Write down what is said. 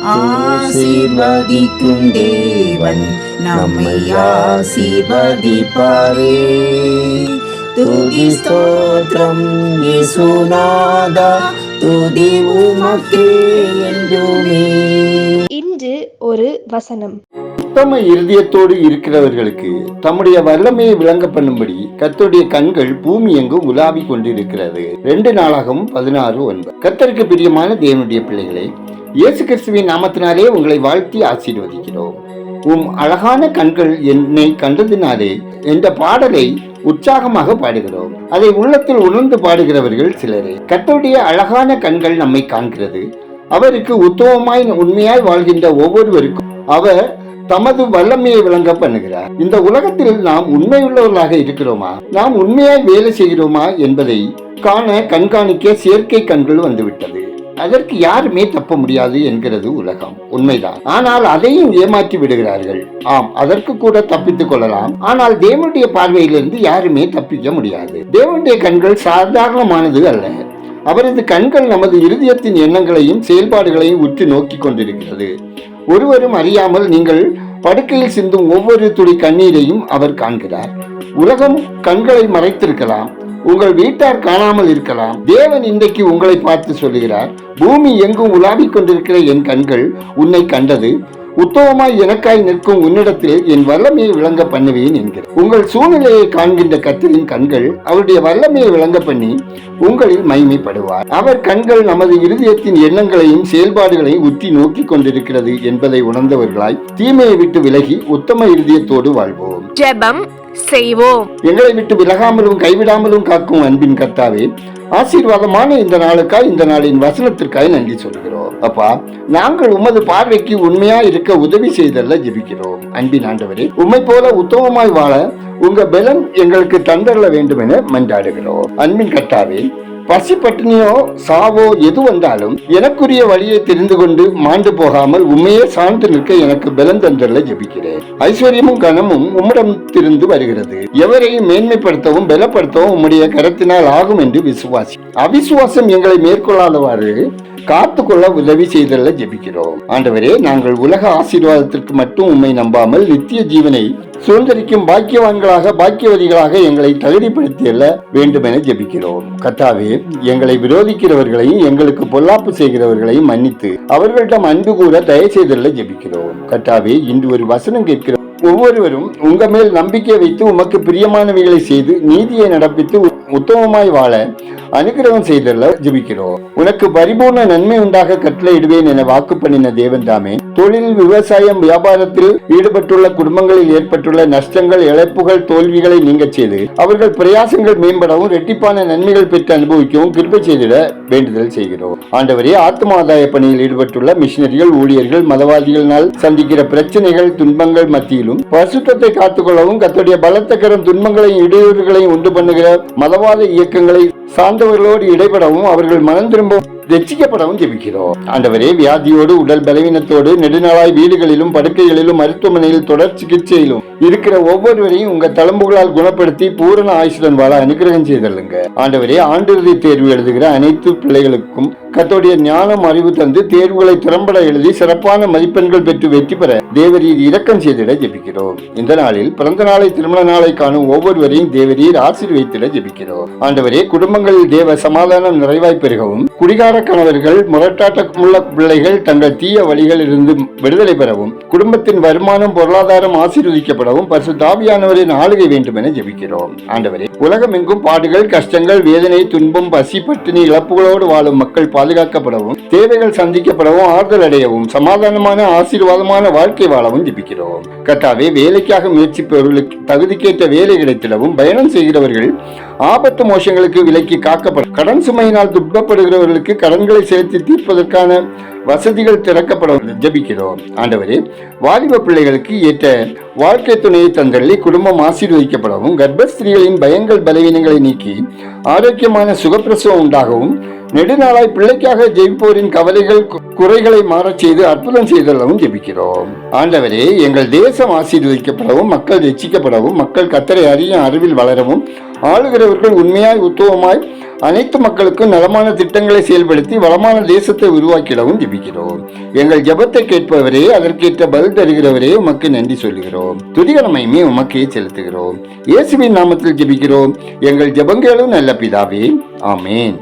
ஆசீர்வதிக்கும் தேவன் நம்மை ஆசீர்வதிப்பாரே. துதி ஸ்தோத்திரம் இயேசுநாதா, துதி உமக்கே என்றுமே. இன்று ஒரு வசனம். உத்தம இருதயத்தோடு இருக்கிறவர்களுக்கு தம்முடைய வல்லமையை விளங்க பண்ணும்படி கர்த்தருடைய கண்கள் பூமி எங்கும் உலாவிக் கொண்டிருக்கிறது. 2 நாளாகவும் 16:9. கர்த்தருக்கு பிரியமான தேவனுடைய பிள்ளைகளே, இயேசு கிறிஸ்துவின் நாமத்தினாலே உங்களை வாழ்த்தி ஆசீர்வதிக்கிறோம். அழகான கண்கள் என்னை கண்டதினாலே என்ற பாடலை உற்சாகமாக பாடுகிறோம். அதை உள்ளத்தில் உணர்ந்து பாடுகிறவர்கள் சிலரே. கர்த்தருடைய அழகான கண்கள் நம்மை காண்கிறது. அவருக்கு உத்தமமாய் உண்மையாய் வாழ்கின்ற ஒவ்வொருவருக்கும் அவர் தமது வல்லமையை விளங்க பண்ணுகிறார். இந்த உலகத்தில் நாம் உண்மையுள்ளவர்களாக இருக்கிறோமா, நாம் உண்மையாய் வேலை செய்கிறோமா என்பதை காண கண்காணிக்க செயற்கை கண்கள் வந்துவிட்டது. அதற்கு யாருமே தப்ப முடியாது என்கிறது உலகம். உண்மைதான். ஆனால் அதையும் ஏமாற்றி விடுகிறார்கள். ஆம், அதற்கு கூட தப்பித்துக் கொள்ளலாம். ஆனால் தேவனுடைய பார்வையிலிருந்து யாருமே தப்பிக்க முடியாது. தேவனுடைய கண்கள் சாதாரணமானது அல்ல. அவரது கண்கள் நமது இருதயத்தின் எண்ணங்களையும் செயல்பாடுகளையும் உற்று நோக்கி கொண்டிருக்கிறது. ஒருவரும் அறியாமல் நீங்கள் படுக்கையில் சிந்தும் ஒவ்வொரு துளி கண்ணீரையும் அவர் காண்கிறார். உலகம் கண்களை மறைத்திருக்கலாம், உங்கள் வீட்டார் காணாமல் இருக்கலாம். தேவன் இன்றைக்கு உங்களை பார்த்து சொல்லுகிறார், பூமி எங்கும் உலாவிக் கொண்டிருக்கிற என் கண்கள் உன்னை கண்டது. உத்தமமாய் எனக்காய் நிற்கும் உன்னிடத்தில் என் வல்லமையை விளங்க பண்ணுவேன் என்கிறார். உங்கள் சூழ்நிலையை காண்கின்ற கர்த்தரின் கண்கள் அவருடைய வல்லமையை விளங்க பண்ணி உங்களில் மகிமைப்படுவார். அவர் கண்கள் நமது இருதயத்தின் எண்ணங்களையும் செயல்பாடுகளையும் உற்றி நோக்கி கொண்டிருக்கிறது என்பதை உணர்ந்தவர்களாய் தீமையை விட்டு விலகி உத்தம இருதயத்தோடு வாழ்வோம். ஜெபம் செய்வோம். எங்களை விட்டு விலகாமலும் கைவிடாமலும் காக்கும் அன்பின் கர்த்தாவே, ஆசீர்வாதமான இந்த நாளுக்காய், இந்த நாளின் வசனத்திற்காய் நன்றி சொல்கிறோம். அப்பா, நாங்கள் உமது பார்வைக்கு உண்மையா இருக்க உதவி செய்தல்ல ஜெபிக்கிறோம். அன்பின் ஆண்டவரே, உம்மை போல உத்தமமாய் வாழ உங்க பலன் எங்களுக்கு தந்தரல வேண்டும் என மன்றாடுகிறோம். அன்பின் கர்த்தாவே, பசி பட்டினியோ சாவோ எது வந்தாலும் எனக்குரிய வழியை தெரிந்து கொண்டு மாண்டு போகாமல் உண்மையே சார்ந்து நிற்க எனக்கு பலன் தந்தரல ஜெபிக்கிறேன். ஐஸ்வர்யமும் கனமும் உம்மிடத்திலிருந்து வருகிறது. எவரையும் மேன்மைப்படுத்தவும் பலப்படுத்தவும் உம்முடைய கரத்தினால் ஆகும் என்று விசுவாசி. அவிசுவாசம் எங்களை மேற்கொள்ளாதவாறு காத்து கொள்ள உதவி செய்தல்ல ஜெபிக்கிறோம். ஆண்டவரே, நாங்கள் உலக ஆசீர்வாதத்திற்கு மட்டும் உம்மை நம்பாமல் நித்திய ஜீவனை சுதந்திரிக்கும் பாக்கியவான்களாக பாக்கியவதிகளாக எங்களை தகுதிப்படுத்தியல்ல வேண்டும் என ஜெபிக்கிறோம். கர்த்தாவே, எங்களை விரோதிக்கிறவர்களையும் எங்களுக்கு பொல்லாப்பு செய்கிறவர்களையும் மன்னித்து அவர்களிடம் அன்பு கூற தயவு செய்தல்ல ஜெபிக்கிறோம். கர்த்தாவே, இன்று ஒரு வசனம் கேட்கிறோம். ஒவ்வொருவரும் உங்க மேல் நம்பிக்கை வைத்து உமக்கு பிரியமானவைகளை செய்து நீதியை நடப்பித்து உத்தமமாய் வாழ அனுகிரகம் செய்தல்ல ஜெபிக்கிறோம். உனக்கு பரிபூர்ண நன்மை உண்டாக கட்டளையிடுவேன் என வாக்கு பண்ணின தேவன் தாமே, தொழில், விவசாயம், வியாபாரத்தில் ஈடுபட்டுள்ள குடும்பங்களில் ஏற்பட்டுள்ள நஷ்டங்கள், இழப்புகள், தோல்விகளை நீங்க செய்து அவர்கள் பிரயாசங்கள் மேம்படவும் இரட்டிப்பான நன்மைகள் பெற்று அனுபவிக்கவும் கிருபை செய்திட வேண்டுதல் செய்கிறோம். ஆண்டவரே, ஆத்மாதாய பணியில் ஈடுபட்டுள்ள மிஷினரிகள், ஊழியர்கள், மதவாதிகளினால் சந்திக்கிற பிரச்சனைகள், துன்பங்கள் மத்தியிலும் பரிசுத்தத்தை காத்துக்கொள்ளவும் கர்த்தருடைய பலத்த கரம் துன்பங்களையும் இடையூறுகளையும் உண்டு பண்ணுகிற மதவாத இயக்கங்களை சார்ந்தவர்களோடு இடைபடவும் அவர்கள் மனம் திரும்பவும் ரட்சிக்கப்படவும் ஜெபிக்கிறோம். ஆண்டவரே, வியாதியோடு உடல் பலவீனத்தோடு நெடுநாளாய் வீடுகளிலும் படுக்கைகளிலும் மருத்துவமனையில் தொடர் சிகிச்சையிலும் இருக்கிற ஒவ்வொருவரையும் உங்க தழும்புகளால் குணப்படுத்தி பூரண ஆயுசுடன் வாழ அனுகிரகம் செய்தல்லுங்க. ஆண்டவரே, ஆண்டிறுதி தேர்வு எழுதுகிற அனைத்து பிள்ளைகளுக்கும் கர்த்தருடைய ஞானம், அறிவு தந்து தேர்வுகளை திறம்பட எழுதி சிறப்பான மதிப்பெண்கள் பெற்று வெற்றி பெற தேவரீர் இரக்கம் செய்திட ஜெபிக்கிறோம். இந்த நாளில் பிறந்த நாளை, திருமண நாளை காணும் ஒவ்வொருவரையும் தேவரீர் ஆசீர்வதித்திட ஜெபிக்கிறோம். ஆண்டவரே, குடும்பங்களில் தேவ சமாதானம் நிறைவாய் பெருகவும், குடிகார கணவர்கள், முரட்டாட்டமுள்ள பிள்ளைகள் தங்கள் தீய வழிகளிலிருந்து விடுதலை பெறவும், குடும்பத்தின் வருமானம், பொருளாதாரம் ஆசீர்வதிக்கப்படவும் பரிசுத்த ஆவியானவரின் ஆளுகை வேண்டும் என ஜெபிக்கிறோம். ஆண்டவரே, உலகம் எங்கும் பாடுகள், கஷ்டங்கள், வேதனை, துன்பம், பசி, பட்டினி, இழப்புகளோடு வாழும் மக்கள் பாதுகாக்கப்படவும், தேவைகள் சந்திக்கப்படவும், ஆறுதல் அடையவும், சமாதானமான ஆசீர்வாதமான வாழ்க்கை வாழவும் ஜெபிக்கிறோம். கர்த்தாவே, வேலைக்காக முயற்சிப்பவர்களுக்கு தகுதிக்கேற்ற வேலை கிடைத்திடவும், பயணம் செய்கிறவர்கள் ஆபத்து மோசங்களுக்கு விலக்கி காக்கப்படும், கடன் சுமையினால் துன்பப்படுகிறவர்களுக்கு கடன்களை செலுத்தி தீர்ப்பதற்கான வசதிகள் திறக்கப்பட ஜெபிக்கிறோம். ஆண்டவரே, வாலிப பிள்ளைகளுக்கு ஏற்ற வாழ்க்கை துணையை தந்தள்ளி குடும்பம் ஆசீர்வதிக்கப்படவும், கர்ப்பஸ்திரீகளின் பயங்கள் பலவீனங்களை நீக்கி ஆரோக்கியமான சுகப்பிரசவம் உண்டாகவும், நெடுநாளாய் பிள்ளைக்காக ஜெயிப்போரின் கவலைகள் குறைகளை மாறச் செய்து அற்புதம் செய்தல்லவும் ஜெபிக்கிறோம். ஆண்டவரே, எங்கள் தேசம் ஆசீர்வதிக்கப்படவும், மக்கள் ரட்சிக்கப்படவும், மக்கள் கர்த்தரை அறியும் அறிவில் வளரவும், ஆளுகிறவர்கள் உண்மையாய் உத்தமமாய் அனைத்து மக்களுக்கும் நலமான திட்டங்களை செயல்படுத்தி வளமான தேசத்தை உருவாக்கிடவும் ஜெபிக்கிறோம். எங்கள் ஜெபத்தை கேட்பவரே, அதற்கேற்ற பதில் தருகிறவரே, உமக்கு நன்றி சொல்கிறோம். துதிகரமையுமே உமக்கே செலுத்துகிறோம். இயேசுவின் நாமத்தில் ஜெபிக்கிறோம் எங்கள் ஜெபங்களும் நல்ல பிதாவே, ஆமேன்.